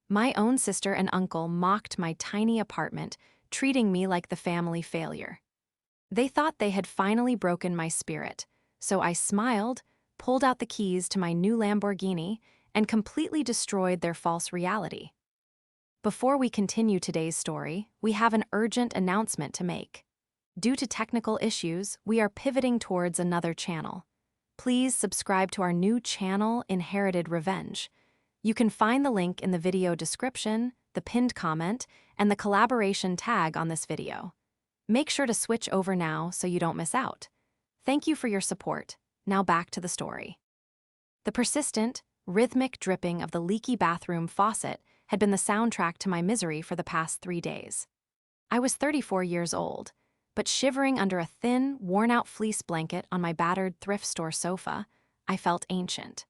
My own sister and uncle mocked my tiny apartment, treating me like the family failure. They thought they had finally broken my spirit, so I smiled, pulled out the keys to my new Lamborghini, and completely destroyed their false reality. Before we continue today's story, we have an urgent announcement to make. Due to technical issues, we are pivoting towards another channel. Please subscribe to our new channel, Inherited Revenge. You can find the link in the video description, the pinned comment, and the collaboration tag on this video. Make sure to switch over now so you don't miss out. Thank you for your support. Now back to the story. The persistent, rhythmic dripping of the leaky bathroom faucet had been the soundtrack to my misery for the past 3 days. I was 34 years old, but shivering under a thin, worn-out fleece blanket on my battered thrift store sofa, I felt ancient.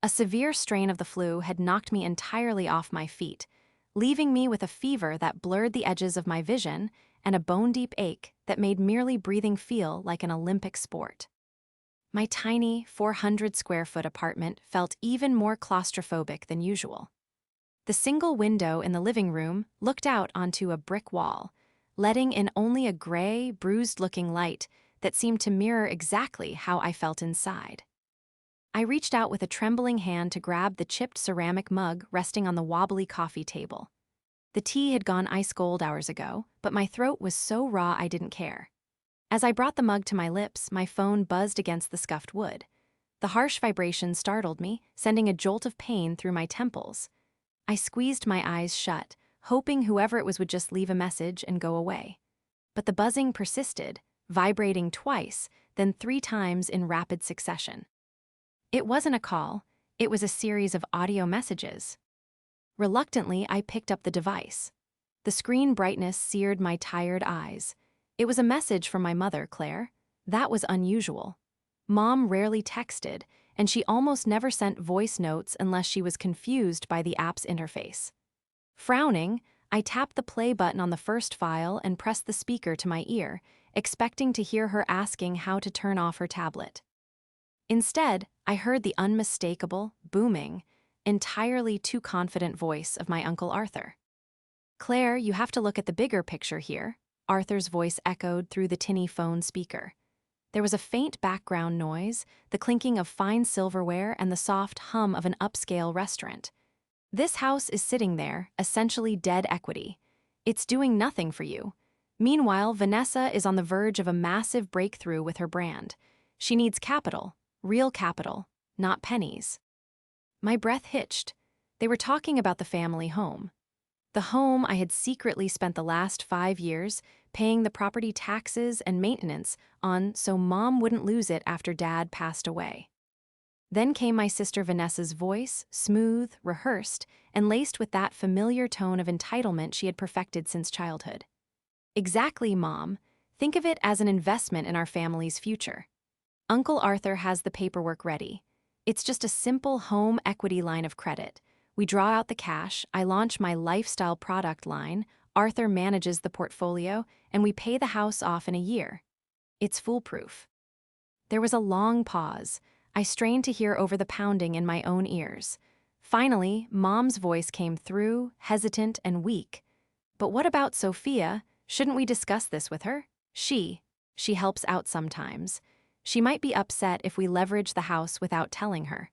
A severe strain of the flu had knocked me entirely off my feet, leaving me with a fever that blurred the edges of my vision and a bone-deep ache that made merely breathing feel like an Olympic sport. My tiny, 400-square-foot apartment felt even more claustrophobic than usual. The single window in the living room looked out onto a brick wall, letting in only a gray, bruised-looking light that seemed to mirror exactly how I felt inside. I reached out with a trembling hand to grab the chipped ceramic mug resting on the wobbly coffee table. The tea had gone ice cold hours ago, but my throat was so raw I didn't care. As I brought the mug to my lips, my phone buzzed against the scuffed wood. The harsh vibration startled me, sending a jolt of pain through my temples. I squeezed my eyes shut, hoping whoever it was would just leave a message and go away. But the buzzing persisted, vibrating twice, then 3 times in rapid succession. It wasn't a call, it was a series of audio messages. Reluctantly, I picked up the device. The screen brightness seared my tired eyes. It was a message from my mother, Claire. That was unusual. Mom rarely texted, and she almost never sent voice notes unless she was confused by the app's interface. Frowning, I tapped the play button on the first file and pressed the speaker to my ear, expecting to hear her asking how to turn off her tablet. Instead, I heard the unmistakable, booming, entirely too confident voice of my Uncle Arthur. "Claire, you have to look at the bigger picture here," Arthur's voice echoed through the tinny phone speaker. There was a faint background noise, the clinking of fine silverware and the soft hum of an upscale restaurant. "This house is sitting there, essentially dead equity. It's doing nothing for you. Meanwhile, Vanessa is on the verge of a massive breakthrough with her brand. She needs capital, real capital, not pennies." My breath hitched. They were talking about the family home. The home I had secretly spent the last 5 years paying the property taxes and maintenance on so Mom wouldn't lose it after Dad passed away. Then came my sister Vanessa's voice, smooth, rehearsed, and laced with that familiar tone of entitlement she had perfected since childhood. "Exactly, Mom. Think of it as an investment in our family's future. Uncle Arthur has the paperwork ready. It's just a simple home equity line of credit. We draw out the cash, I launch my lifestyle product line, Arthur manages the portfolio, and we pay the house off in a year. It's foolproof." There was a long pause. I strained to hear over the pounding in my own ears. Finally, Mom's voice came through, hesitant and weak. "But what about Sophia? Shouldn't we discuss this with her? She helps out sometimes. She might be upset if we leverage the house without telling her."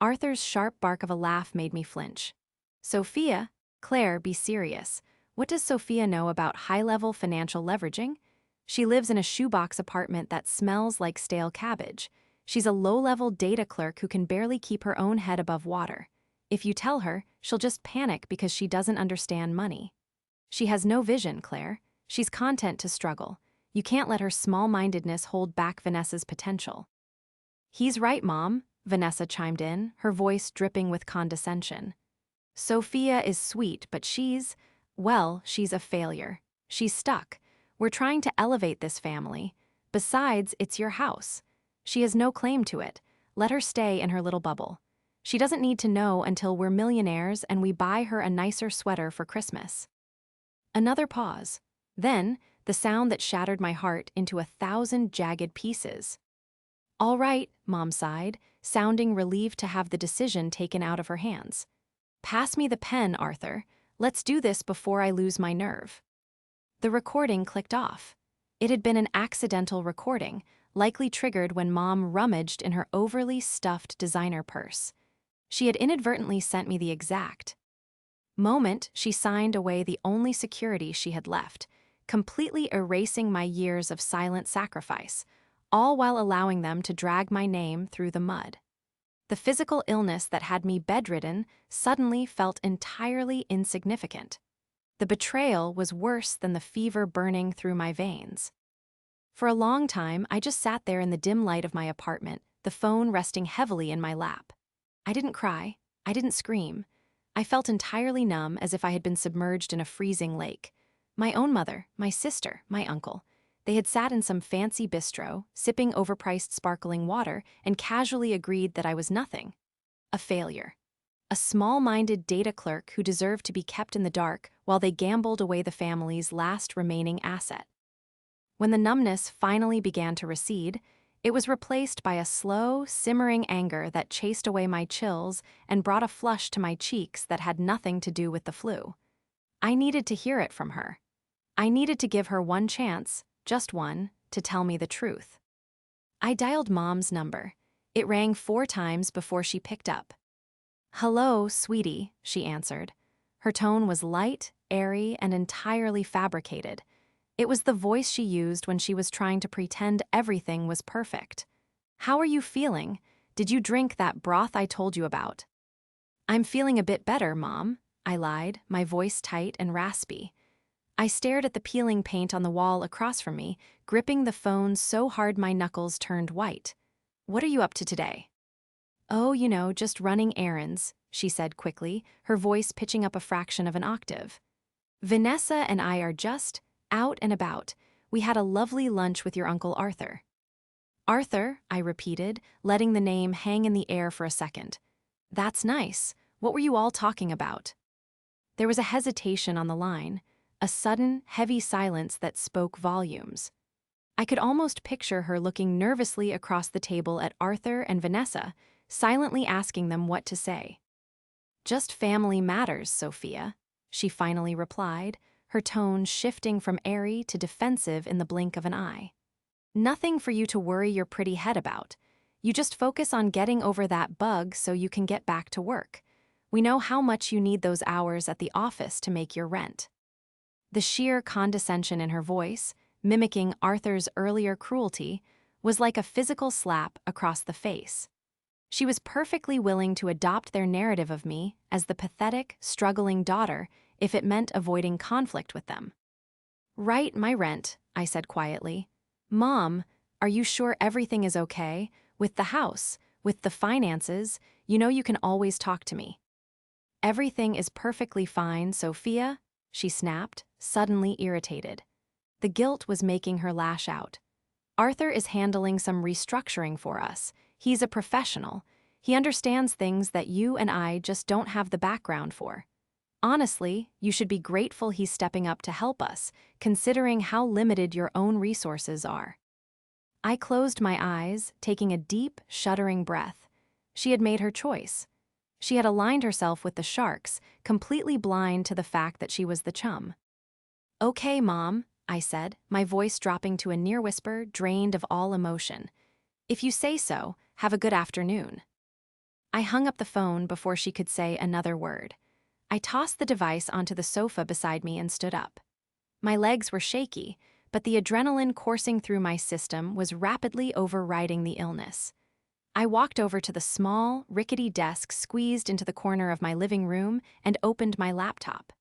Arthur's sharp bark of a laugh made me flinch. "Sophia? Claire, be serious. What does Sophia know about high-level financial leveraging? She lives in a shoebox apartment that smells like stale cabbage. She's a low-level data clerk who can barely keep her own head above water. If you tell her, she'll just panic because she doesn't understand money. She has no vision, Claire. She's content to struggle. You can't let her small-mindedness hold back Vanessa's potential." "He's right, Mom," Vanessa chimed in, her voice dripping with condescension. "Sophia is sweet, but she's a failure. She's stuck. We're trying to elevate this family. Besides, it's your house. She has no claim to it. Let her stay in her little bubble. She doesn't need to know until we're millionaires and we buy her a nicer sweater for Christmas." Another pause. Then, the sound that shattered my heart into 1,000 jagged pieces. "All right," Mom sighed, sounding relieved to have the decision taken out of her hands. Pass me the pen, Arthur. Let's do this before I lose my nerve. The recording clicked off. It had been an accidental recording, likely triggered when Mom rummaged in her overly stuffed designer purse. She had inadvertently sent me the exact moment she signed away the only security she had left, completely erasing my years of silent sacrifice, all while allowing them to drag my name through the mud. The physical illness that had me bedridden suddenly felt entirely insignificant. The betrayal was worse than the fever burning through my veins. For a long time, I just sat there in the dim light of my apartment, the phone resting heavily in my lap. I didn't cry. I didn't scream. I felt entirely numb, as if I had been submerged in a freezing lake. My own mother, my sister, my uncle. They had sat in some fancy bistro, sipping overpriced sparkling water, and casually agreed that I was nothing. A failure. A small-minded data clerk who deserved to be kept in the dark while they gambled away the family's last remaining asset. When the numbness finally began to recede, it was replaced by a slow, simmering anger that chased away my chills and brought a flush to my cheeks that had nothing to do with the flu. I needed to hear it from her. I needed to give her one chance, just one, to tell me the truth. I dialed Mom's number. It rang 4 times before she picked up. "Hello, sweetie," she answered. Her tone was light, airy, and entirely fabricated. It was the voice she used when she was trying to pretend everything was perfect. "How are you feeling? Did you drink that broth I told you about?" "I'm feeling a bit better, Mom," I lied, my voice tight and raspy. I stared at the peeling paint on the wall across from me, gripping the phone so hard my knuckles turned white. "What are you up to today?" "Oh, just running errands," she said quickly, her voice pitching up a fraction of an octave. "Vanessa and I are just out and about. We had a lovely lunch with your Uncle Arthur." "Arthur," I repeated, letting the name hang in the air for a second. "That's nice. What were you all talking about?" There was a hesitation on the line, a sudden, heavy silence that spoke volumes. I could almost picture her looking nervously across the table at Arthur and Vanessa, silently asking them what to say. "Just family matters, Sophia," she finally replied, her tone shifting from airy to defensive in the blink of an eye. "Nothing for you to worry your pretty head about. You just focus on getting over that bug so you can get back to work. We know how much you need those hours at the office to make your rent." The sheer condescension in her voice, mimicking Arthur's earlier cruelty, was like a physical slap across the face. She was perfectly willing to adopt their narrative of me as the pathetic, struggling daughter if it meant avoiding conflict with them. "Right, my rent," I said quietly. "Mom, are you sure everything is okay? With the house, with the finances, you can always talk to me." "Everything is perfectly fine, Sophia," she snapped, suddenly irritated. The guilt was making her lash out. "Arthur is handling some restructuring for us. He's a professional. He understands things that you and I just don't have the background for. Honestly, you should be grateful he's stepping up to help us, considering how limited your own resources are." I closed my eyes, taking a deep, shuddering breath. She had made her choice. She had aligned herself with the sharks, completely blind to the fact that she was the chum. "Okay, Mom," I said, my voice dropping to a near whisper, drained of all emotion. "If you say so, have a good afternoon." I hung up the phone before she could say another word. I tossed the device onto the sofa beside me and stood up. My legs were shaky, but the adrenaline coursing through my system was rapidly overriding the illness. I walked over to the small, rickety desk squeezed into the corner of my living room and opened my laptop.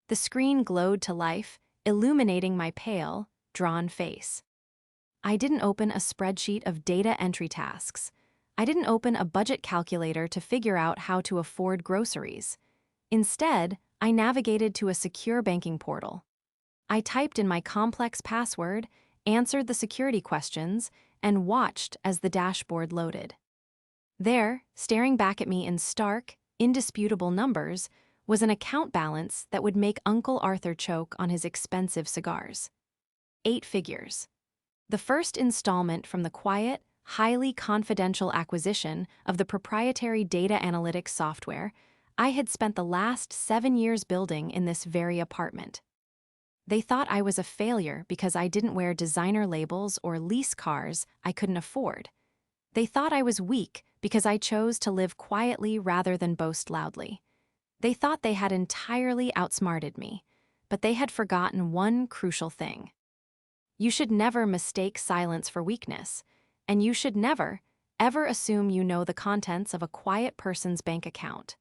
The screen glowed to life, illuminating my pale, drawn face. I didn't open a spreadsheet of data entry tasks. I didn't open a budget calculator to figure out how to afford groceries. Instead, I navigated to a secure banking portal. I typed in my complex password, answered the security questions, and watched as the dashboard loaded. There, staring back at me in stark, indisputable numbers, was an account balance that would make Uncle Arthur choke on his expensive cigars. 8 figures. The first installment from the quiet, highly confidential acquisition of the proprietary data analytics software I had spent the last 7 years building in this very apartment. They thought I was a failure because I didn't wear designer labels or lease cars I couldn't afford. They thought I was weak because I chose to live quietly rather than boast loudly. They thought they had entirely outsmarted me, but they had forgotten one crucial thing. You should never mistake silence for weakness, and you should never, ever assume you know the contents of a quiet person's bank account.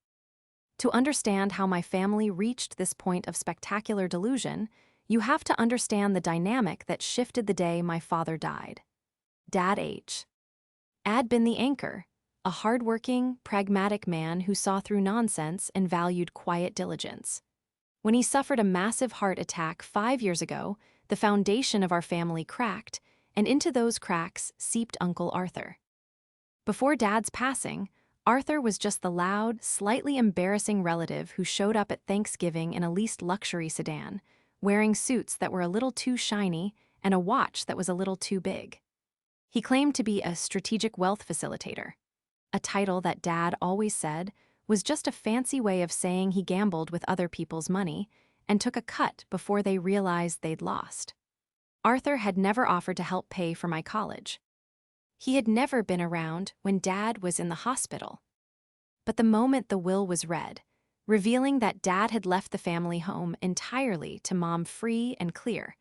To understand how my family reached this point of spectacular delusion, you have to understand the dynamic that shifted the day my father died. Dad H. Had been the anchor, a hardworking, pragmatic man who saw through nonsense and valued quiet diligence. When he suffered a massive heart attack 5 years ago, the foundation of our family cracked, and into those cracks seeped Uncle Arthur. Before Dad's passing, Arthur was just the loud, slightly embarrassing relative who showed up at Thanksgiving in a leased luxury sedan, wearing suits that were a little too shiny and a watch that was a little too big. He claimed to be a strategic wealth facilitator, a title that Dad always said was just a fancy way of saying he gambled with other people's money and took a cut before they realized they'd lost. Arthur had never offered to help pay for my college. He had never been around when Dad was in the hospital. But the moment the will was read, revealing that Dad had left the family home entirely to Mom free and clear,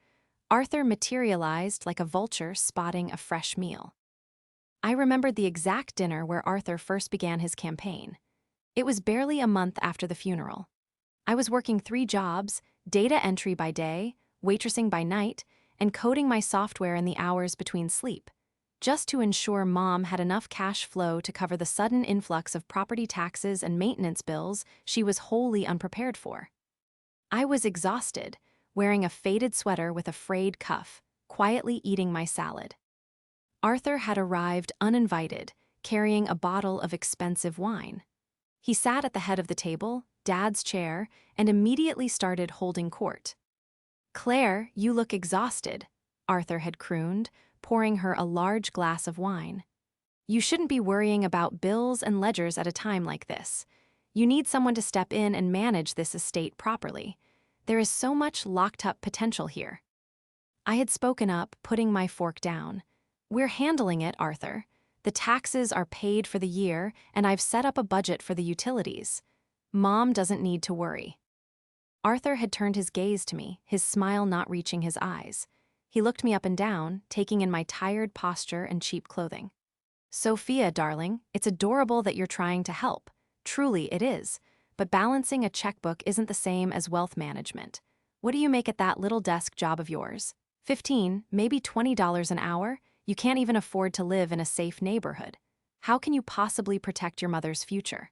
Arthur materialized like a vulture spotting a fresh meal. I remembered the exact dinner where Arthur first began his campaign. It was barely a month after the funeral. I was working 3 jobs, data entry by day, waitressing by night, and coding my software in the hours between sleep, just to ensure Mom had enough cash flow to cover the sudden influx of property taxes and maintenance bills she was wholly unprepared for. I was exhausted, wearing a faded sweater with a frayed cuff, quietly eating my salad. Arthur had arrived uninvited, carrying a bottle of expensive wine. He sat at the head of the table, Dad's chair, and immediately started holding court. "Claire, you look exhausted," Arthur had crooned, pouring her a large glass of wine. "You shouldn't be worrying about bills and ledgers at a time like this. You need someone to step in and manage this estate properly. There is so much locked-up potential here." I had spoken up, putting my fork down. "We're handling it, Arthur. The taxes are paid for the year, and I've set up a budget for the utilities. Mom doesn't need to worry." Arthur had turned his gaze to me, his smile not reaching his eyes. He looked me up and down, taking in my tired posture and cheap clothing. "Sophia, darling, it's adorable that you're trying to help. Truly, it is. But balancing a checkbook isn't the same as wealth management. What do you make at that little desk job of yours? 15, maybe $20 an hour? You can't even afford to live in a safe neighborhood. How can you possibly protect your mother's future?"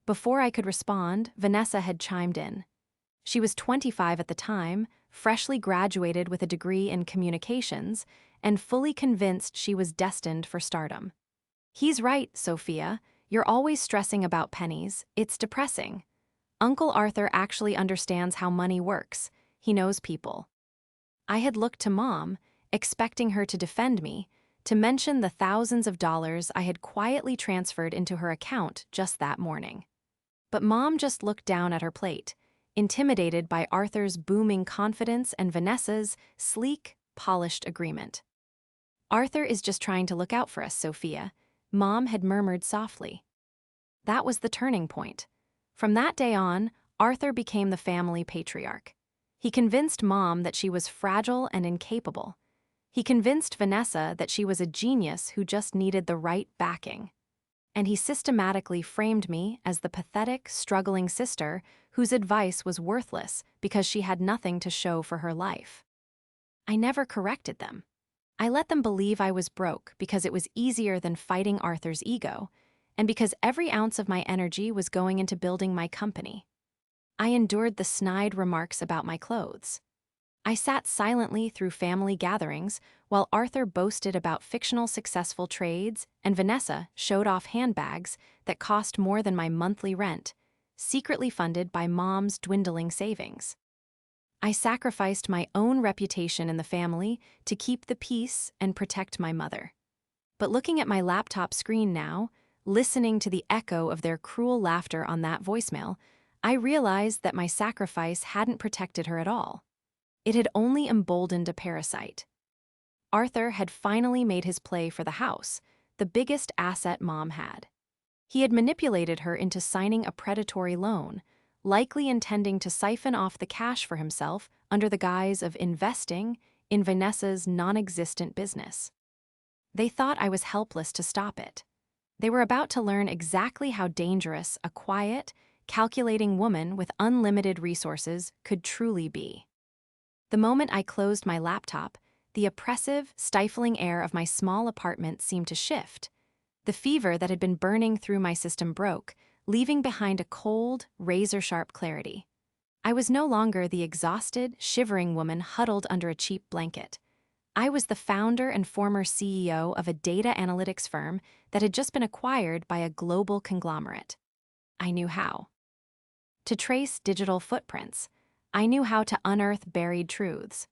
Before I could respond, Vanessa had chimed in. She was 25 at the time, freshly graduated with a degree in communications, and fully convinced she was destined for stardom. "He's right, Sophia. You're always stressing about pennies. It's depressing. Uncle Arthur actually understands how money works. He knows people." I had looked to Mom, expecting her to defend me, to mention the thousands of dollars I had quietly transferred into her account just that morning. But Mom just looked down at her plate, intimidated by Arthur's booming confidence and Vanessa's sleek, polished agreement. "Arthur is just trying to look out for us, Sophia," Mom had murmured softly. That was the turning point. From that day on, Arthur became the family patriarch. He convinced Mom that she was fragile and incapable. He convinced Vanessa that she was a genius who just needed the right backing. And he systematically framed me as the pathetic, struggling sister whose advice was worthless because she had nothing to show for her life. I never corrected them. I let them believe I was broke because it was easier than fighting Arthur's ego, and because every ounce of my energy was going into building my company. I endured the snide remarks about my clothes. I sat silently through family gatherings while Arthur boasted about fictional successful trades and Vanessa showed off handbags that cost more than my monthly rent, secretly funded by Mom's dwindling savings. I sacrificed my own reputation in the family to keep the peace and protect my mother. But looking at my laptop screen now, listening to the echo of their cruel laughter on that voicemail, I realized that my sacrifice hadn't protected her at all. It had only emboldened a parasite. Arthur had finally made his play for the house, the biggest asset Mom had. He had manipulated her into signing a predatory loan, likely intending to siphon off the cash for himself under the guise of investing in Vanessa's non-existent business. They thought I was helpless to stop it. They were about to learn exactly how dangerous a quiet, calculating woman with unlimited resources could truly be. The moment I closed my laptop, the oppressive, stifling air of my small apartment seemed to shift. The fever that had been burning through my system broke, leaving behind a cold, razor-sharp clarity. I was no longer the exhausted, shivering woman huddled under a cheap blanket. I was the founder and former CEO of a data analytics firm that had just been acquired by a global conglomerate. I knew how. To trace digital footprints, I knew how to unearth buried truths.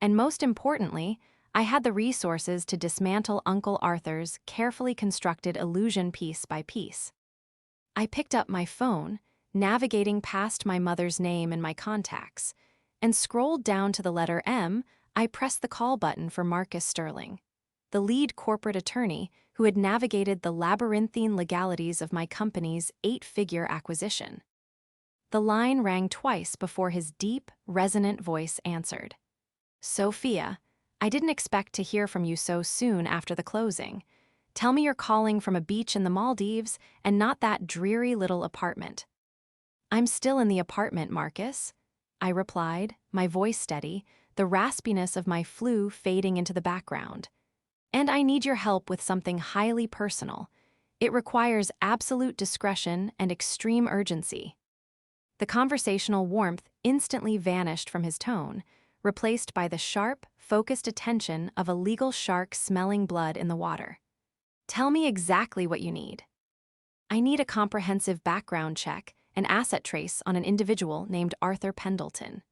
And most importantly, I had the resources to dismantle Uncle Arthur's carefully constructed illusion piece by piece. I picked up my phone, navigating past my mother's name and my contacts, and scrolled down to the letter M. I pressed the call button for Marcus Sterling, the lead corporate attorney who had navigated the labyrinthine legalities of my company's 8-figure acquisition. The line rang twice before his deep, resonant voice answered. "Sophia, I didn't expect to hear from you so soon after the closing. Tell me you're calling from a beach in the Maldives and not that dreary little apartment." "I'm still in the apartment, Marcus," I replied, my voice steady, the raspiness of my flu fading into the background. "And I need your help with something highly personal. It requires absolute discretion and extreme urgency." The conversational warmth instantly vanished from his tone, replaced by the sharp, focused attention of a legal shark smelling blood in the water. "Tell me exactly what you need." "I need a comprehensive background check and asset trace on an individual named Arthur Pendleton.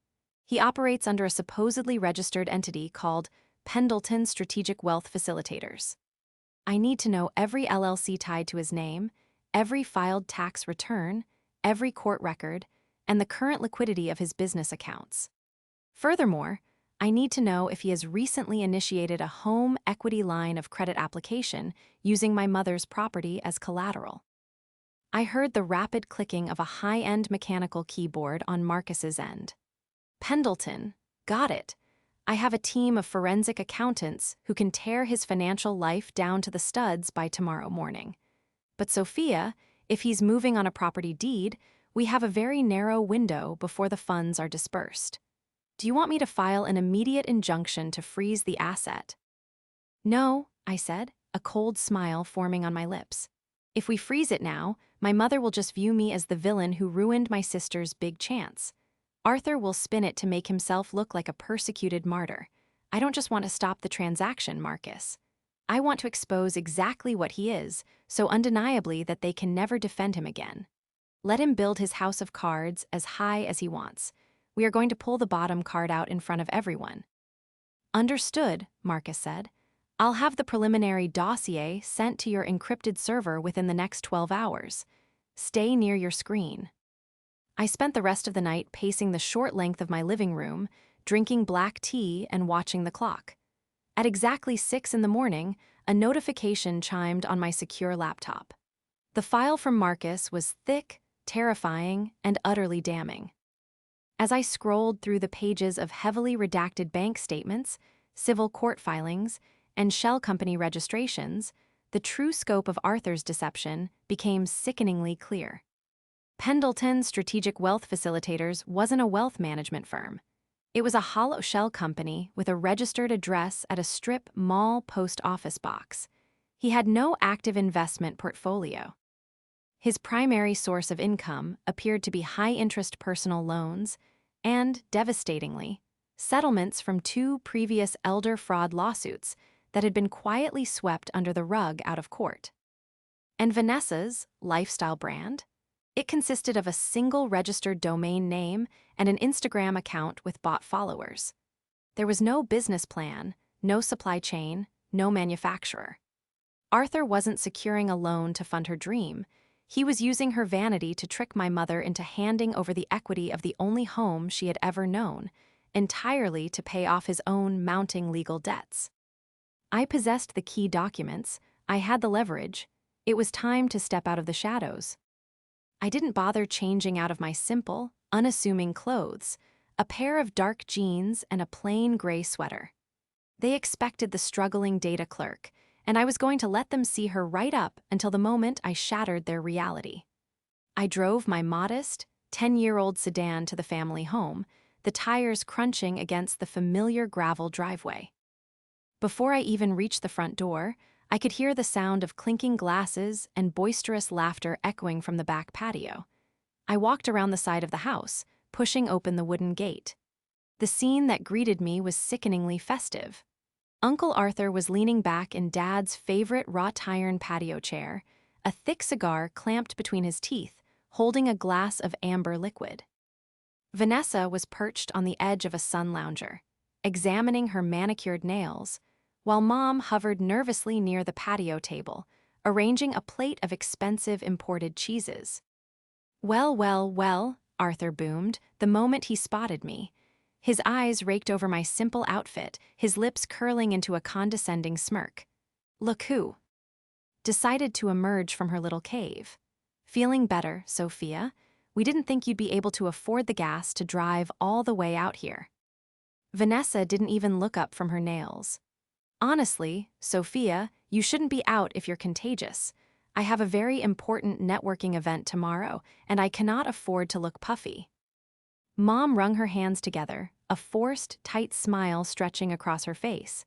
He operates under a supposedly registered entity called Pendleton Strategic Wealth Facilitators. I need to know every LLC tied to his name, every filed tax return, every court record, and the current liquidity of his business accounts. Furthermore, I need to know if he has recently initiated a home equity line of credit application using my mother's property as collateral." I heard the rapid clicking of a high-end mechanical keyboard on Marcus's end. "Pendleton, got it. I have a team of forensic accountants who can tear his financial life down to the studs by tomorrow morning. But Sophia, if he's moving on a property deed, we have a very narrow window before the funds are dispersed. Do you want me to file an immediate injunction to freeze the asset?" "No," I said, a cold smile forming on my lips. "If we freeze it now, my mother will just view me as the villain who ruined my sister's big chance. Arthur will spin it to make himself look like a persecuted martyr. I don't just want to stop the transaction, Marcus. I want to expose exactly what he is, so undeniably that they can never defend him again. Let him build his house of cards as high as he wants. We are going to pull the bottom card out in front of everyone." "Understood," Marcus said. "I'll have the preliminary dossier sent to your encrypted server within the next 12 hours. Stay near your screen." I spent the rest of the night pacing the short length of my living room, drinking black tea and watching the clock. At exactly 6 in the morning, a notification chimed on my secure laptop. The file from Marcus was thick, terrifying, and utterly damning. As I scrolled through the pages of heavily redacted bank statements, civil court filings, and shell company registrations, the true scope of Arthur's deception became sickeningly clear. Pendleton Strategic Wealth Facilitators wasn't a wealth management firm. It was a hollow shell company with a registered address at a strip mall post office box. He had no active investment portfolio. His primary source of income appeared to be high-interest personal loans and, devastatingly, settlements from 2 previous elder fraud lawsuits that had been quietly swept under the rug out of court. And Vanessa's lifestyle brand? It consisted of a single registered domain name and an Instagram account with bot followers. There was no business plan, no supply chain, no manufacturer. Arthur wasn't securing a loan to fund her dream. He was using her vanity to trick my mother into handing over the equity of the only home she had ever known, entirely to pay off his own mounting legal debts. I possessed the key documents. I had the leverage. It was time to step out of the shadows. I didn't bother changing out of my simple, unassuming clothes, a pair of dark jeans and a plain gray sweater. They expected the struggling data clerk, and I was going to let them see her right up until the moment I shattered their reality. I drove my modest, 10-year-old sedan to the family home, the tires crunching against the familiar gravel driveway. Before I even reached the front door, I could hear the sound of clinking glasses and boisterous laughter echoing from the back patio. I walked around the side of the house, pushing open the wooden gate. The scene that greeted me was sickeningly festive. Uncle Arthur was leaning back in Dad's favorite wrought-iron patio chair, a thick cigar clamped between his teeth, holding a glass of amber liquid. Vanessa was perched on the edge of a sun lounger, examining her manicured nails, while Mom hovered nervously near the patio table, arranging a plate of expensive imported cheeses. "Well, well, well," Arthur boomed the moment he spotted me. His eyes raked over my simple outfit, his lips curling into a condescending smirk. "Look who decided to emerge from her little cave. Feeling better, Sophia? We didn't think you'd be able to afford the gas to drive all the way out here." Vanessa didn't even look up from her nails. "Honestly, Sophia, you shouldn't be out if you're contagious. I have a very important networking event tomorrow, and I cannot afford to look puffy." Mom wrung her hands together, a forced, tight smile stretching across her face.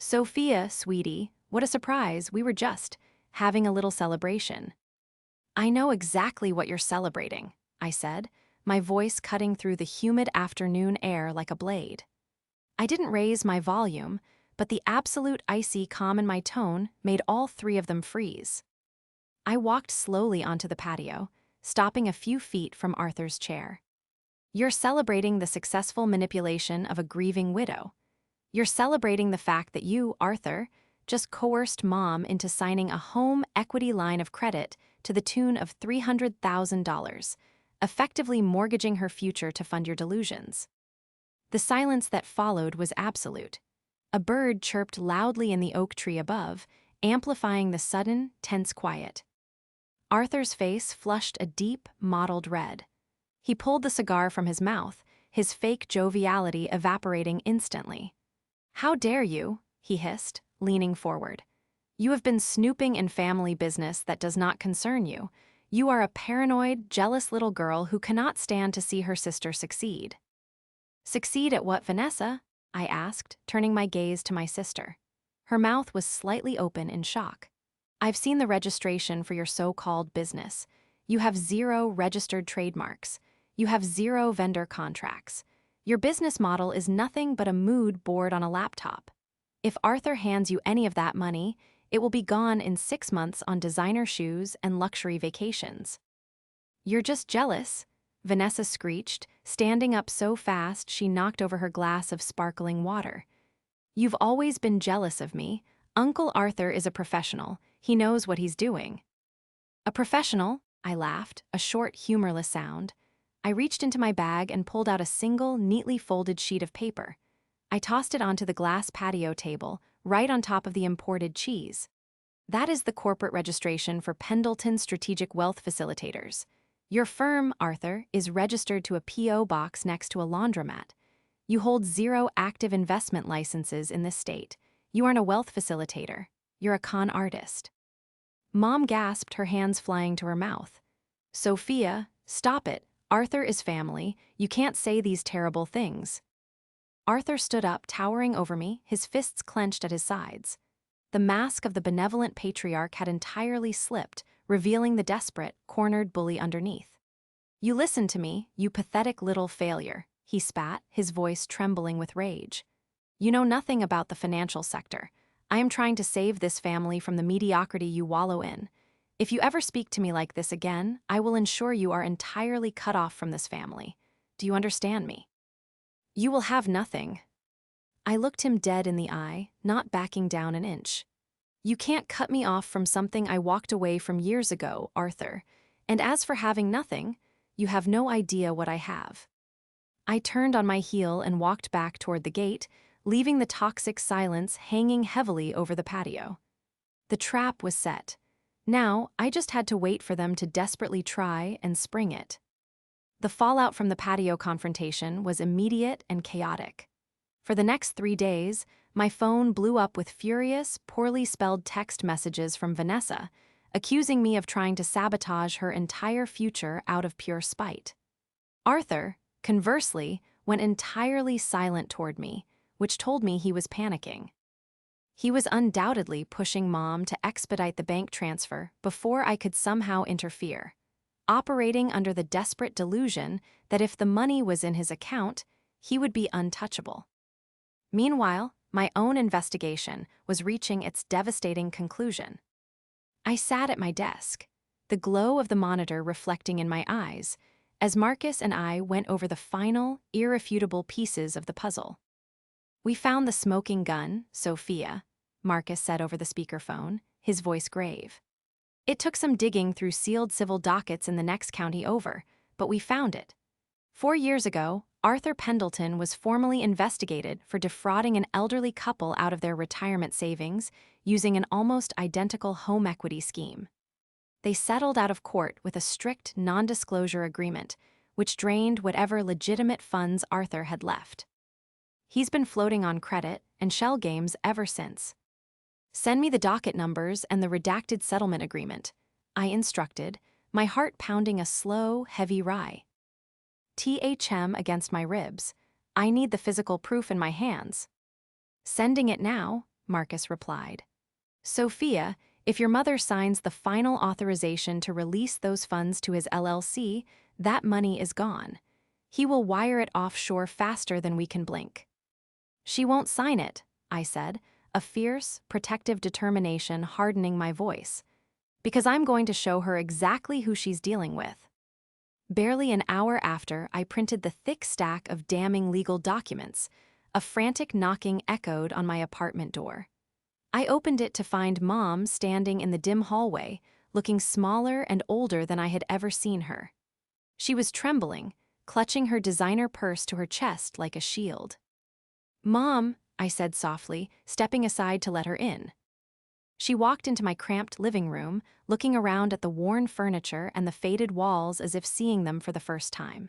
"Sophia, sweetie, what a surprise, we were just having a little celebration." "I know exactly what you're celebrating," I said, my voice cutting through the humid afternoon air like a blade. I didn't raise my volume, but the absolute icy calm in my tone made all three of them freeze. I walked slowly onto the patio, stopping a few feet from Arthur's chair. "You're celebrating the successful manipulation of a grieving widow. You're celebrating the fact that you, Arthur, just coerced Mom into signing a home equity line of credit to the tune of $300,000, effectively mortgaging her future to fund your delusions." The silence that followed was absolute. A bird chirped loudly in the oak tree above, amplifying the sudden, tense quiet. Arthur's face flushed a deep, mottled red. He pulled the cigar from his mouth, his fake joviality evaporating instantly. "How dare you?" he hissed, leaning forward. "You have been snooping in family business that does not concern you. You are a paranoid, jealous little girl who cannot stand to see her sister succeed." "Succeed at what, Vanessa?" I asked, turning my gaze to my sister. Her mouth was slightly open in shock. "I've seen the registration for your so-called business. You have 0 registered trademarks. You have 0 vendor contracts. Your business model is nothing but a mood board on a laptop. If Arthur hands you any of that money, it will be gone in 6 months on designer shoes and luxury vacations." "You're just jealous," Vanessa screeched, standing up so fast she knocked over her glass of sparkling water. "You've always been jealous of me. Uncle Arthur is a professional. He knows what he's doing." "A professional?" I laughed, a short, humorless sound. I reached into my bag and pulled out a single, neatly folded sheet of paper. I tossed it onto the glass patio table, right on top of the imported cheese. "That is the corporate registration for Pendleton Strategic Wealth Facilitators. Your firm, Arthur, is registered to a P.O. box next to a laundromat. You hold 0 active investment licenses in this state. You aren't a wealth facilitator. You're a con artist." Mom gasped, her hands flying to her mouth. "Sophia, stop it. Arthur is family. You can't say these terrible things." Arthur stood up, towering over me, his fists clenched at his sides. The mask of the benevolent patriarch had entirely slipped, revealing the desperate, cornered bully underneath. "You listen to me, you pathetic little failure," he spat, his voice trembling with rage. "You know nothing about the financial sector. I am trying to save this family from the mediocrity you wallow in. If you ever speak to me like this again, I will ensure you are entirely cut off from this family. Do you understand me?" "You will have nothing." I looked him dead in the eye, not backing down an inch. You can't cut me off from something I walked away from years ago, Arthur. And as for having nothing, you have no idea what I have." I turned on my heel and walked back toward the gate, leaving the toxic silence hanging heavily over the patio. The trap was set. Now, I just had to wait for them to desperately try and spring it. The fallout from the patio confrontation was immediate and chaotic. For the next 3 days, my phone blew up with furious, poorly spelled text messages from Vanessa, accusing me of trying to sabotage her entire future out of pure spite. Arthur, conversely, went entirely silent toward me, which told me he was panicking. He was undoubtedly pushing Mom to expedite the bank transfer before I could somehow interfere, operating under the desperate delusion that if the money was in his account, he would be untouchable. Meanwhile, my own investigation was reaching its devastating conclusion. I sat at my desk, the glow of the monitor reflecting in my eyes, as Marcus and I went over the final, irrefutable pieces of the puzzle. "We found the smoking gun, Sophia," Marcus said over the speakerphone, his voice grave. "It took some digging through sealed civil dockets in the next county over, but we found it. 4 years ago, Arthur Pendleton was formally investigated for defrauding an elderly couple out of their retirement savings using an almost identical home equity scheme. They settled out of court with a strict non-disclosure agreement, which drained whatever legitimate funds Arthur had left. He's been floating on credit and shell games ever since. Send me the docket numbers and the redacted settlement agreement," I instructed, my heart pounding a slow, heavy rye. THM against my ribs. I need the physical proof in my hands. "Sending it now," Marcus replied. "Sophia, if your mother signs the final authorization to release those funds to his LLC, that money is gone. He will wire it offshore faster than we can blink." "She won't sign it," I said, a fierce, protective determination hardening my voice, "because I'm going to show her exactly who she's dealing with." Barely an hour after, I printed the thick stack of damning legal documents. A frantic knocking echoed on my apartment door. I opened it to find Mom standing in the dim hallway, looking smaller and older than I had ever seen her. She was trembling, clutching her designer purse to her chest like a shield. "Mom," I said softly, stepping aside to let her in. She walked into my cramped living room, looking around at the worn furniture and the faded walls as if seeing them for the first time.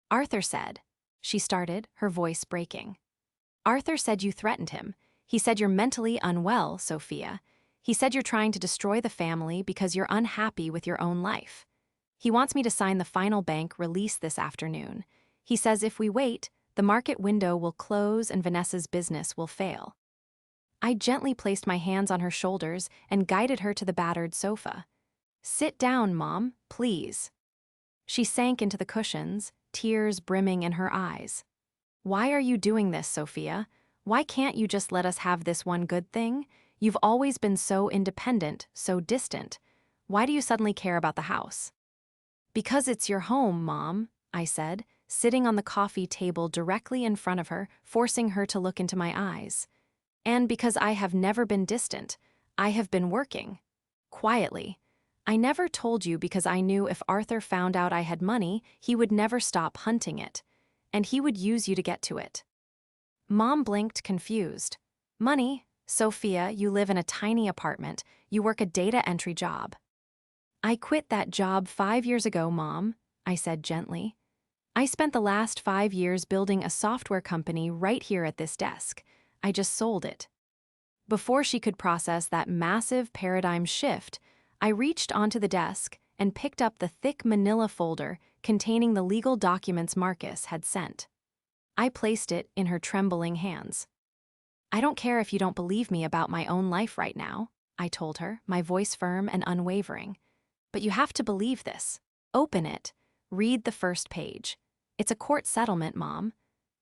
"Arthur said," she started, her voice breaking. "Arthur said you threatened him. He said you're mentally unwell, Sophia. He said you're trying to destroy the family because you're unhappy with your own life. He wants me to sign the final bank release this afternoon. He says if we wait, the market window will close and Vanessa's business will fail." I gently placed my hands on her shoulders and guided her to the battered sofa. "Sit down, Mom, please." She sank into the cushions, tears brimming in her eyes. "Why are you doing this, Sophia? Why can't you just let us have this one good thing? You've always been so independent, so distant. Why do you suddenly care about the house?" "Because it's your home, Mom," I said, sitting on the coffee table directly in front of her, forcing her to look into my eyes. "And because I have never been distant. I have been working. Quietly. I never told you because I knew if Arthur found out I had money, he would never stop hunting it. And he would use you to get to it." Mom blinked, confused. "Money? Sophia, you live in a tiny apartment. You work a data entry job." "I quit that job 5 years ago, Mom," I said gently. "I spent the last 5 years building a software company right here at this desk. I just sold it." Before she could process that massive paradigm shift, I reached onto the desk and picked up the thick manila folder containing the legal documents Marcus had sent. I placed it in her trembling hands. "I don't care if you don't believe me about my own life right now," I told her, my voice firm and unwavering. "But you have to believe this. Open it. Read the first page. It's a court settlement, Mom.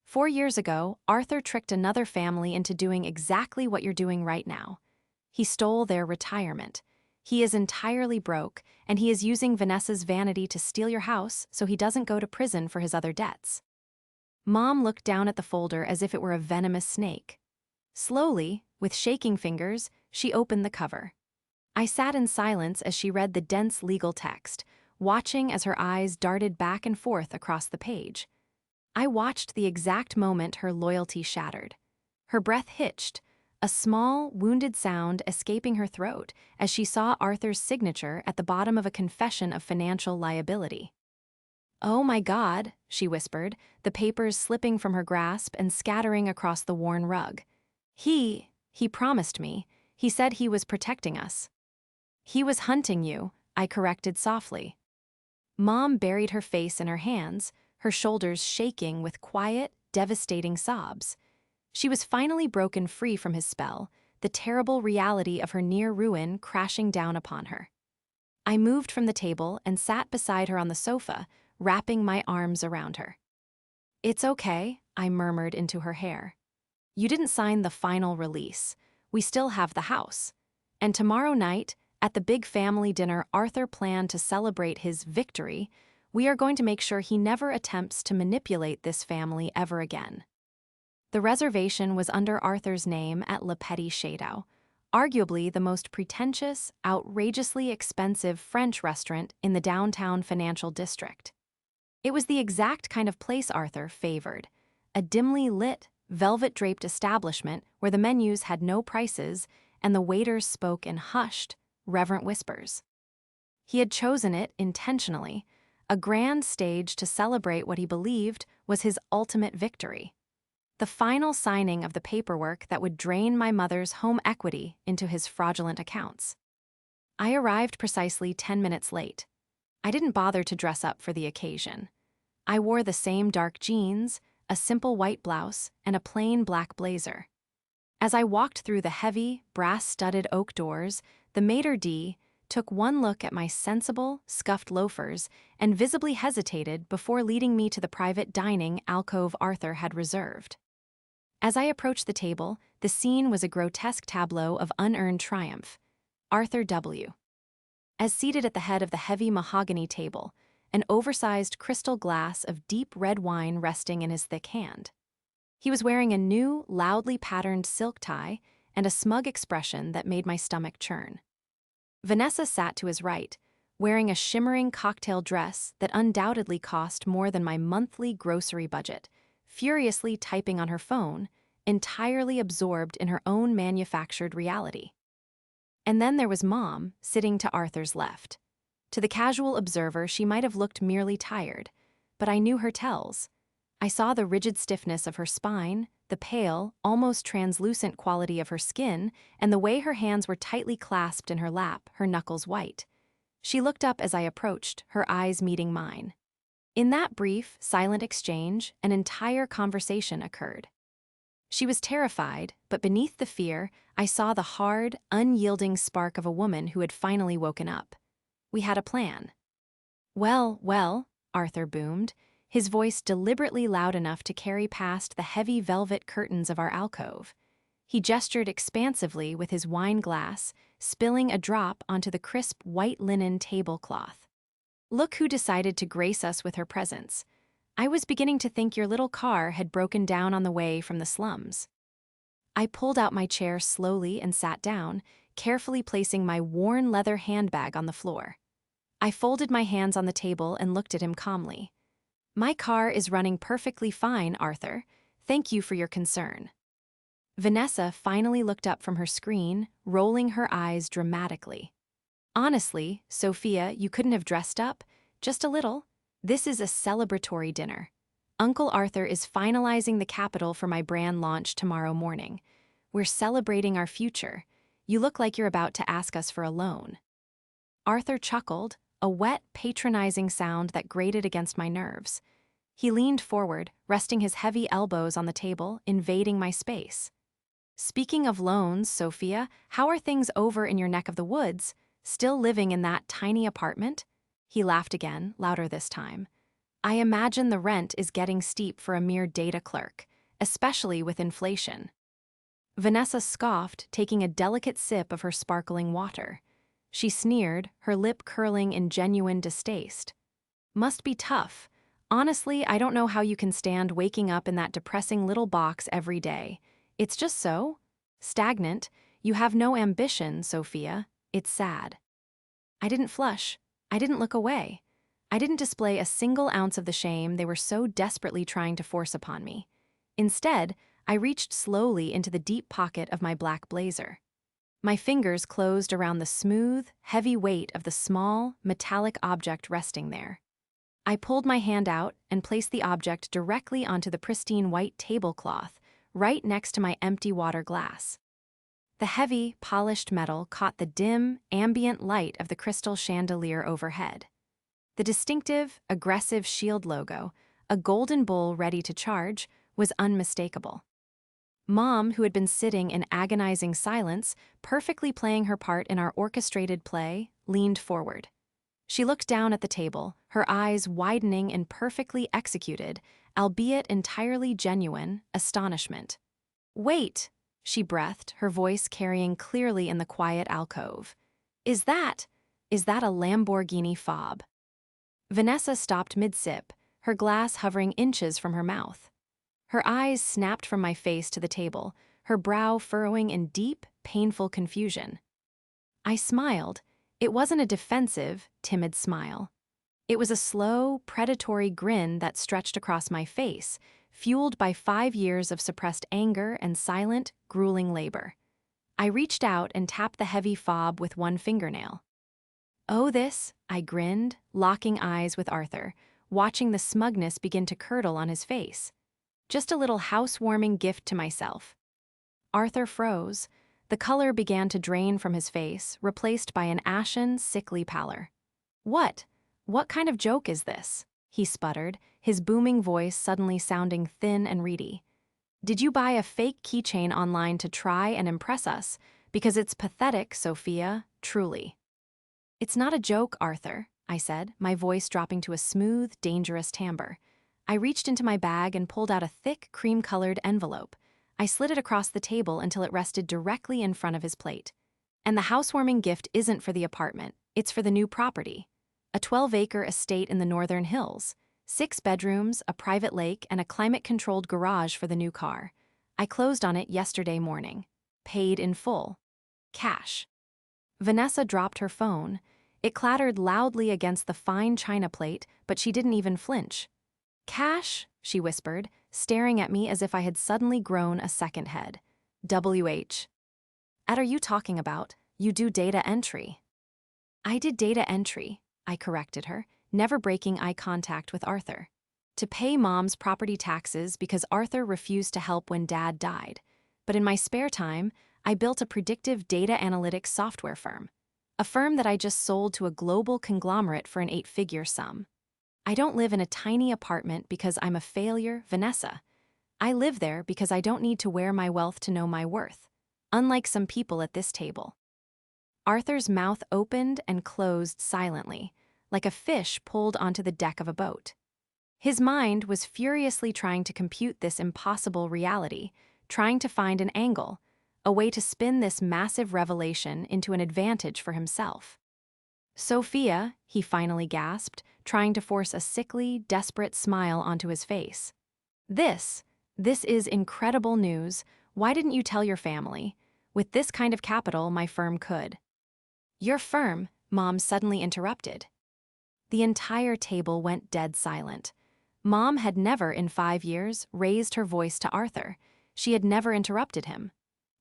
4 years ago, Arthur tricked another family into doing exactly what you're doing right now. He stole their retirement. He is entirely broke, and he is using Vanessa's vanity to steal your house so he doesn't go to prison for his other debts." Mom looked down at the folder as if it were a venomous snake. Slowly, with shaking fingers, she opened the cover. I sat in silence as she read the dense legal text, watching as her eyes darted back and forth across the page. I watched the exact moment her loyalty shattered. Her breath hitched, a small, wounded sound escaping her throat as she saw Arthur's signature at the bottom of a confession of financial liability. "Oh my God," she whispered, the papers slipping from her grasp and scattering across the worn rug. He promised me. He said he was protecting us." "He was hunting you," I corrected softly. Mom buried her face in her hands, her shoulders shaking with quiet, devastating sobs. She was finally broken free from his spell, the terrible reality of her near ruin crashing down upon her. I moved from the table and sat beside her on the sofa, wrapping my arms around her. "It's okay," I murmured into her hair. "You didn't sign the final release. We still have the house. And tomorrow night, at the big family dinner Arthur planned to celebrate his victory, we are going to make sure he never attempts to manipulate this family ever again." The reservation was under Arthur's name at Le Petit Chateau, arguably the most pretentious, outrageously expensive French restaurant in the downtown financial district. It was the exact kind of place Arthur favored, a dimly lit, velvet-draped establishment where the menus had no prices and the waiters spoke in hushed, reverent whispers. He had chosen it intentionally, a grand stage to celebrate what he believed was his ultimate victory. The final signing of the paperwork that would drain my mother's home equity into his fraudulent accounts. I arrived precisely 10 minutes late. I didn't bother to dress up for the occasion. I wore the same dark jeans, a simple white blouse, and a plain black blazer. As I walked through the heavy, brass-studded oak doors, the maitre d' took one look at my sensible, scuffed loafers and visibly hesitated before leading me to the private dining alcove Arthur had reserved. As I approached the table, the scene was a grotesque tableau of unearned triumph. Arthur W. As seated at the head of the heavy mahogany table, an oversized crystal glass of deep red wine resting in his thick hand. He was wearing a new, loudly patterned silk tie and a smug expression that made my stomach churn. Vanessa sat to his right, wearing a shimmering cocktail dress that undoubtedly cost more than my monthly grocery budget, furiously typing on her phone, entirely absorbed in her own manufactured reality. And then there was Mom, sitting to Arthur's left. To the casual observer, she might have looked merely tired, but I knew her tells. I saw the rigid stiffness of her spine, the pale, almost translucent quality of her skin, and the way her hands were tightly clasped in her lap, her knuckles white. She looked up as I approached, her eyes meeting mine. In that brief, silent exchange, an entire conversation occurred. She was terrified, but beneath the fear, I saw the hard, unyielding spark of a woman who had finally woken up. We had a plan. Well, Arthur boomed, his voice deliberately loud enough to carry past the heavy velvet curtains of our alcove. He gestured expansively with his wine glass, spilling a drop onto the crisp white linen tablecloth. "Look who decided to grace us with her presence. I was beginning to think your little car had broken down on the way from the slums." I pulled out my chair slowly and sat down, carefully placing my worn leather handbag on the floor. I folded my hands on the table and looked at him calmly. "My car is running perfectly fine, Arthur. Thank you for your concern." Vanessa finally looked up from her screen, rolling her eyes dramatically. "Honestly, Sophia, you couldn't have dressed up? Just a little? This is a celebratory dinner. Uncle Arthur is finalizing the capital for my brand launch tomorrow morning. We're celebrating our future. You look like you're about to ask us for a loan." Arthur chuckled, a wet, patronizing sound that grated against my nerves. He leaned forward, resting his heavy elbows on the table, invading my space. "Speaking of loans, Sophia, how are things over in your neck of the woods? Still living in that tiny apartment?" He laughed again, louder this time. "I imagine the rent is getting steep for a mere data clerk, especially with inflation." Vanessa scoffed, taking a delicate sip of her sparkling water. She sneered, her lip curling in genuine distaste. "Must be tough. Honestly, I don't know how you can stand waking up in that depressing little box every day. It's just so stagnant. You have no ambition, Sophia. It's sad. I didn't flush. I didn't look away. I didn't display a single ounce of the shame they were so desperately trying to force upon me. Instead, I reached slowly into the deep pocket of my black blazer. My fingers closed around the smooth, heavy weight of the small, metallic object resting there. I pulled my hand out and placed the object directly onto the pristine white tablecloth, right next to my empty water glass. The heavy, polished metal caught the dim, ambient light of the crystal chandelier overhead. The distinctive, aggressive shield logo, a golden bull ready to charge, was unmistakable. Mom, who had been sitting in agonizing silence, perfectly playing her part in our orchestrated play, leaned forward. She looked down at the table, her eyes widening in perfectly executed, albeit entirely genuine, astonishment. "Wait," she breathed, her voice carrying clearly in the quiet alcove. Is that a Lamborghini fob?" Vanessa stopped mid-sip, her glass hovering inches from her mouth. Her eyes snapped from my face to the table, her brow furrowing in deep, painful confusion. I smiled. It wasn't a defensive, timid smile. It was a slow, predatory grin that stretched across my face, fueled by 5 years of suppressed anger and silent, grueling labor. I reached out and tapped the heavy fob with one fingernail. "Oh, this," I grinned, locking eyes with Arthur, watching the smugness begin to curdle on his face. "Just a little housewarming gift to myself." Arthur froze. The color began to drain from his face, replaced by an ashen, sickly pallor. What kind of joke is this?" he sputtered, his booming voice suddenly sounding thin and reedy. "Did you buy a fake keychain online to try and impress us? Because it's pathetic, Sophia, truly." "It's not a joke, Arthur," I said, my voice dropping to a smooth, dangerous timbre. I reached into my bag and pulled out a thick, cream-colored envelope. I slid it across the table until it rested directly in front of his plate. "And the housewarming gift isn't for the apartment, it's for the new property. A 12-acre estate in the Northern Hills. 6 bedrooms, a private lake, and a climate-controlled garage for the new car. I closed on it yesterday morning. Paid in full. Cash." Vanessa dropped her phone. It clattered loudly against the fine china plate, but she didn't even flinch. "Cash?" she whispered, staring at me as if I had suddenly grown a second head. "WH. Are you talking about? You do data entry." "I did data entry," I corrected her, never breaking eye contact with Arthur. "To pay Mom's property taxes because Arthur refused to help when Dad died. But in my spare time, I built a predictive data analytics software firm. A firm that I just sold to a global conglomerate for an 8-figure sum. I don't live in a tiny apartment because I'm a failure, Vanessa. I live there because I don't need to wear my wealth to know my worth, unlike some people at this table." Arthur's mouth opened and closed silently, like a fish pulled onto the deck of a boat. His mind was furiously trying to compute this impossible reality, trying to find an angle, a way to spin this massive revelation into an advantage for himself. "Sophia," he finally gasped, trying to force a sickly, desperate smile onto his face. This is incredible news. Why didn't you tell your family? With this kind of capital, my firm could." "Your firm," Mom suddenly interrupted. The entire table went dead silent. Mom had never in 5 years raised her voice to Arthur. She had never interrupted him.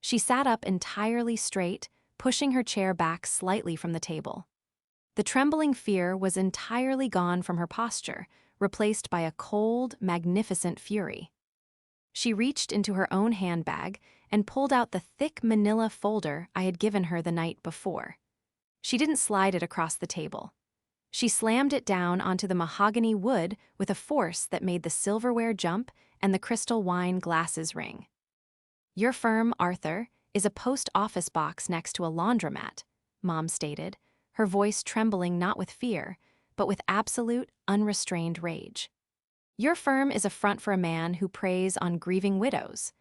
She sat up entirely straight, pushing her chair back slightly from the table. The trembling fear was entirely gone from her posture, replaced by a cold, magnificent fury. She reached into her own handbag and pulled out the thick manila folder I had given her the night before. She didn't slide it across the table. She slammed it down onto the mahogany wood with a force that made the silverware jump and the crystal wine glasses ring. "Your firm, Arthur, is a post office box next to a laundromat," Mom stated, her voice trembling not with fear, but with absolute, unrestrained rage. "Your firm is a front for a man who preys on grieving widows.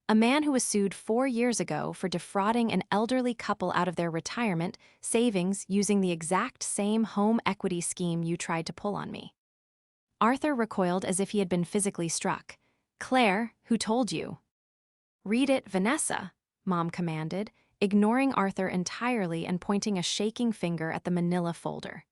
A man who was sued 4 years ago for defrauding an elderly couple out of their retirement savings using the exact same home equity scheme you tried to pull on me." Arthur recoiled as if he had been physically struck. "Claire, who told you?" "Read it, Vanessa," Mom commanded, ignoring Arthur entirely and pointing a shaking finger at the manila folder.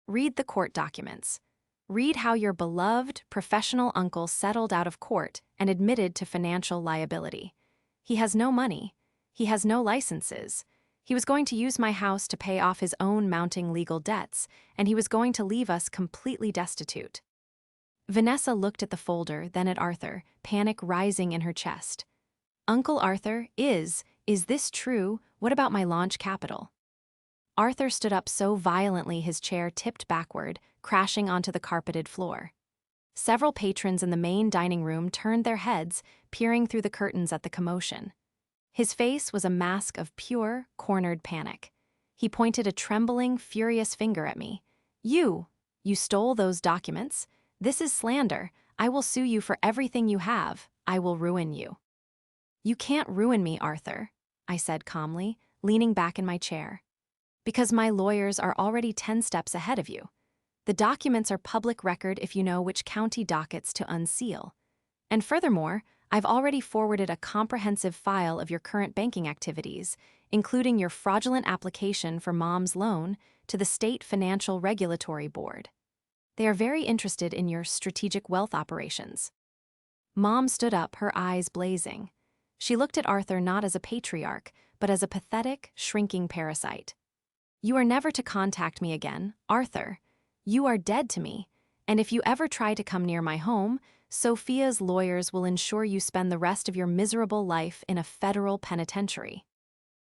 Read the court documents. Read how your beloved, professional uncle settled out of court and admitted to financial liability. He has no money. He has no licenses. He was going to use my house to pay off his own mounting legal debts, and he was going to leave us completely destitute. Vanessa looked at the folder, then at Arthur, panic rising in her chest. Uncle Arthur, is this true? What about my launch capital? Arthur stood up so violently his chair tipped backward, crashing onto the carpeted floor. Several patrons in the main dining room turned their heads, peering through the curtains at the commotion. His face was a mask of pure, cornered panic. He pointed a trembling, furious finger at me. You stole those documents? This is slander. I will sue you for everything you have. I will ruin you. You can't ruin me, Arthur, I said calmly, leaning back in my chair. Because my lawyers are already 10 steps ahead of you. The documents are public record if you know which county dockets to unseal. And furthermore, I've already forwarded a comprehensive file of your current banking activities, including your fraudulent application for Mom's loan, to the State Financial Regulatory Board. They are very interested in your strategic wealth operations. Mom stood up, her eyes blazing. She looked at Arthur not as a patriarch, but as a pathetic, shrinking parasite. You are never to contact me again, Arthur. You are dead to me, and if you ever try to come near my home, Sophia's lawyers will ensure you spend the rest of your miserable life in a federal penitentiary.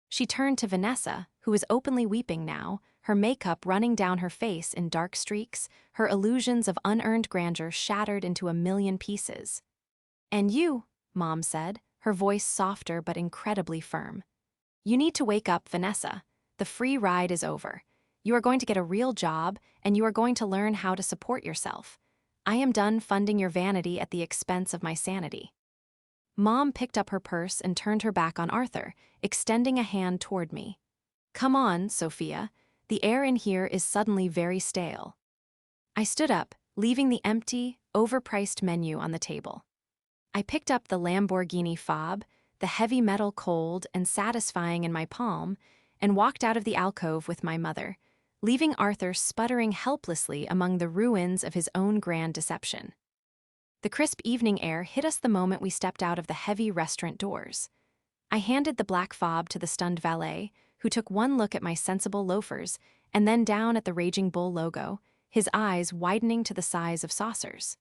She turned to Vanessa, who was openly weeping now, her makeup running down her face in dark streaks, her illusions of unearned grandeur shattered into a million pieces. And you, Mom said, her voice softer but incredibly firm. You need to wake up, Vanessa. The free ride is over. You are going to get a real job, and you are going to learn how to support yourself. I am done funding your vanity at the expense of my sanity. Mom picked up her purse and turned her back on Arthur, extending a hand toward me. Come on, Sophia. The air in here is suddenly very stale. I stood up, leaving the empty, overpriced menu on the table. I picked up the Lamborghini fob, the heavy metal cold and satisfying in my palm, and walked out of the alcove with my mother, leaving Arthur sputtering helplessly among the ruins of his own grand deception. The crisp evening air hit us the moment we stepped out of the heavy restaurant doors. I handed the black fob to the stunned valet, who took one look at my sensible loafers and then down at the Raging Bull logo, his eyes widening to the size of saucers.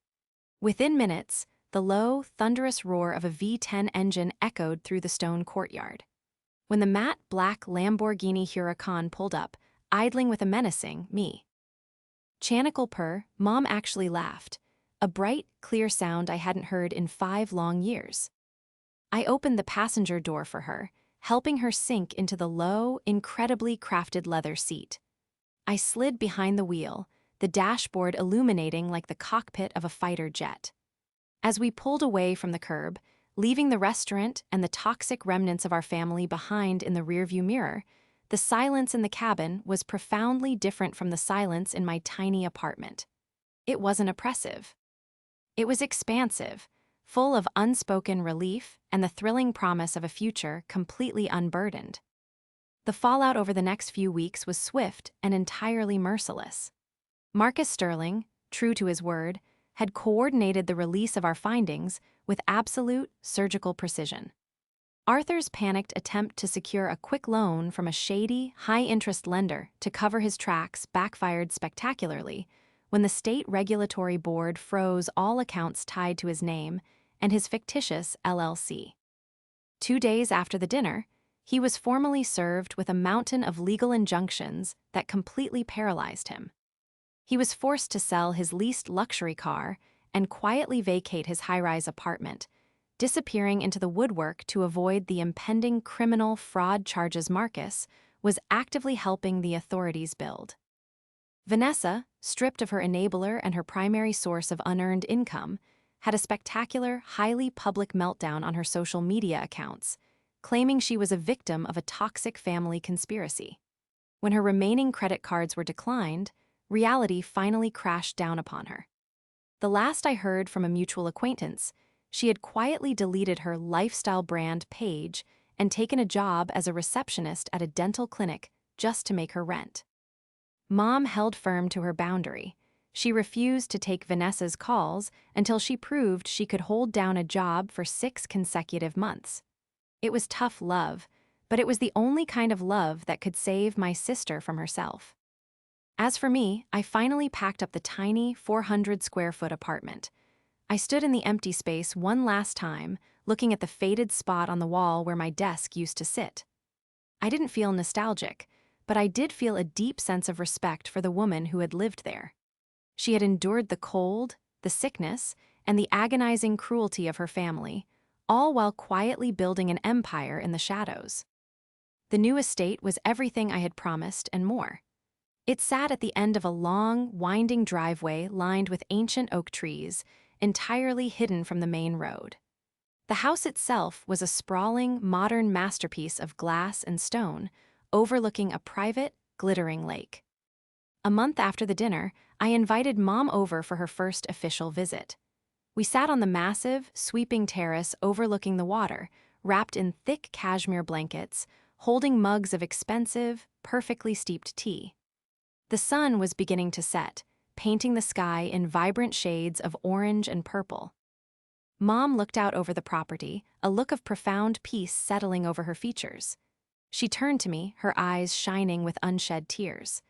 Within minutes, the low, thunderous roar of a V10 engine echoed through the stone courtyard. When the matte black Lamborghini Huracan pulled up, idling with a menacing me. Chanical purr, Mom actually laughed, a bright, clear sound I hadn't heard in 5 long years. I opened the passenger door for her, helping her sink into the low, incredibly crafted leather seat. I slid behind the wheel, the dashboard illuminating like the cockpit of a fighter jet. As we pulled away from the curb, leaving the restaurant and the toxic remnants of our family behind in the rearview mirror, the silence in the cabin was profoundly different from the silence in my tiny apartment. It wasn't oppressive. It was expansive, full of unspoken relief and the thrilling promise of a future completely unburdened. The fallout over the next few weeks was swift and entirely merciless. Marcus Sterling, true to his word, had coordinated the release of our findings with absolute surgical precision. Arthur's panicked attempt to secure a quick loan from a shady, high-interest lender to cover his tracks backfired spectacularly when the State Regulatory Board froze all accounts tied to his name and his fictitious LLC. 2 days after the dinner, he was formally served with a mountain of legal injunctions that completely paralyzed him. He was forced to sell his leased luxury car and quietly vacate his high-rise apartment, disappearing into the woodwork to avoid the impending criminal fraud charges Marcus was actively helping the authorities build. Vanessa, stripped of her enabler and her primary source of unearned income, had a spectacular, highly public meltdown on her social media accounts, claiming she was a victim of a toxic family conspiracy. When her remaining credit cards were declined, reality finally crashed down upon her. The last I heard from a mutual acquaintance, she had quietly deleted her lifestyle brand page and taken a job as a receptionist at a dental clinic just to make her rent. Mom held firm to her boundary. She refused to take Vanessa's calls until she proved she could hold down a job for 6 consecutive months. It was tough love, but it was the only kind of love that could save my sister from herself. As for me, I finally packed up the tiny 400-square-foot apartment. I stood in the empty space one last time, looking at the faded spot on the wall where my desk used to sit. I didn't feel nostalgic, but I did feel a deep sense of respect for the woman who had lived there. She had endured the cold, the sickness, and the agonizing cruelty of her family, all while quietly building an empire in the shadows. The new estate was everything I had promised and more. It sat at the end of a long, winding driveway lined with ancient oak trees, entirely hidden from the main road. The house itself was a sprawling, modern masterpiece of glass and stone, overlooking a private, glittering lake. A month after the dinner, I invited Mom over for her first official visit. We sat on the massive, sweeping terrace overlooking the water, wrapped in thick cashmere blankets, holding mugs of expensive, perfectly steeped tea. The sun was beginning to set, painting the sky in vibrant shades of orange and purple. Mom looked out over the property, a look of profound peace settling over her features. She turned to me, her eyes shining with unshed tears.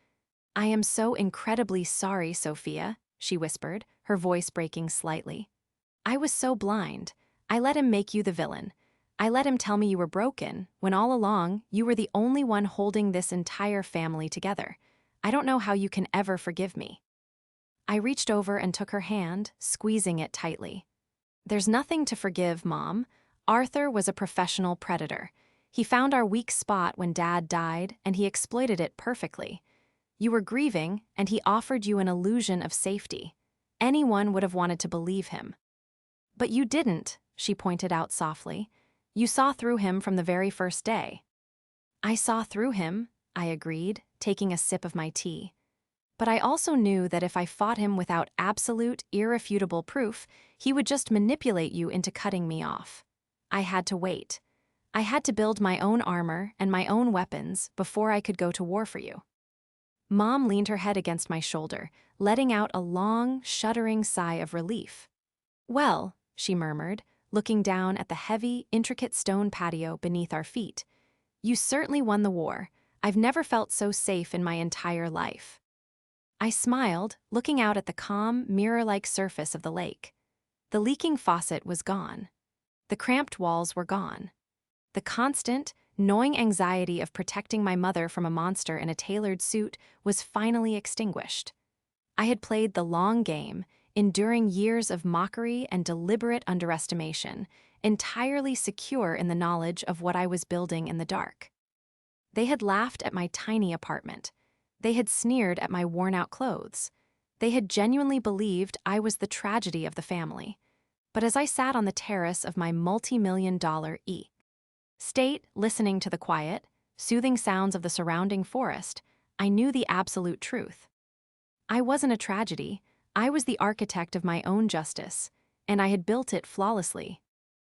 "I am so incredibly sorry, Sophia," she whispered, her voice breaking slightly. "I was so blind. I let him make you the villain. I let him tell me you were broken, when all along you were the only one holding this entire family together. I don't know how you can ever forgive me." I reached over and took her hand, squeezing it tightly. "There's nothing to forgive, Mom. Arthur was a professional predator. He found our weak spot when Dad died, and he exploited it perfectly. You were grieving, and he offered you an illusion of safety. Anyone would have wanted to believe him. But you didn't," she pointed out softly. "You saw through him from the very first day." "I saw through him," I agreed, taking a sip of my tea. "But I also knew that if I fought him without absolute, irrefutable proof, he would just manipulate you into cutting me off. I had to wait. I had to build my own armor and my own weapons before I could go to war for you." Mom leaned her head against my shoulder, letting out a long, shuddering sigh of relief. "Well," she murmured, looking down at the heavy, intricate stone patio beneath our feet, "you certainly won the war. I've never felt so safe in my entire life." I smiled, looking out at the calm, mirror-like surface of the lake. The leaking faucet was gone. The cramped walls were gone. The constant, gnawing anxiety of protecting my mother from a monster in a tailored suit was finally extinguished. I had played the long game, enduring years of mockery and deliberate underestimation, entirely secure in the knowledge of what I was building in the dark. They had laughed at my tiny apartment. They had sneered at my worn-out clothes. They had genuinely believed I was the tragedy of the family. But as I sat on the terrace of my multi-million-dollar estate, listening to the quiet, soothing sounds of the surrounding forest, I knew the absolute truth. I wasn't a tragedy. I was the architect of my own justice, and I had built it flawlessly.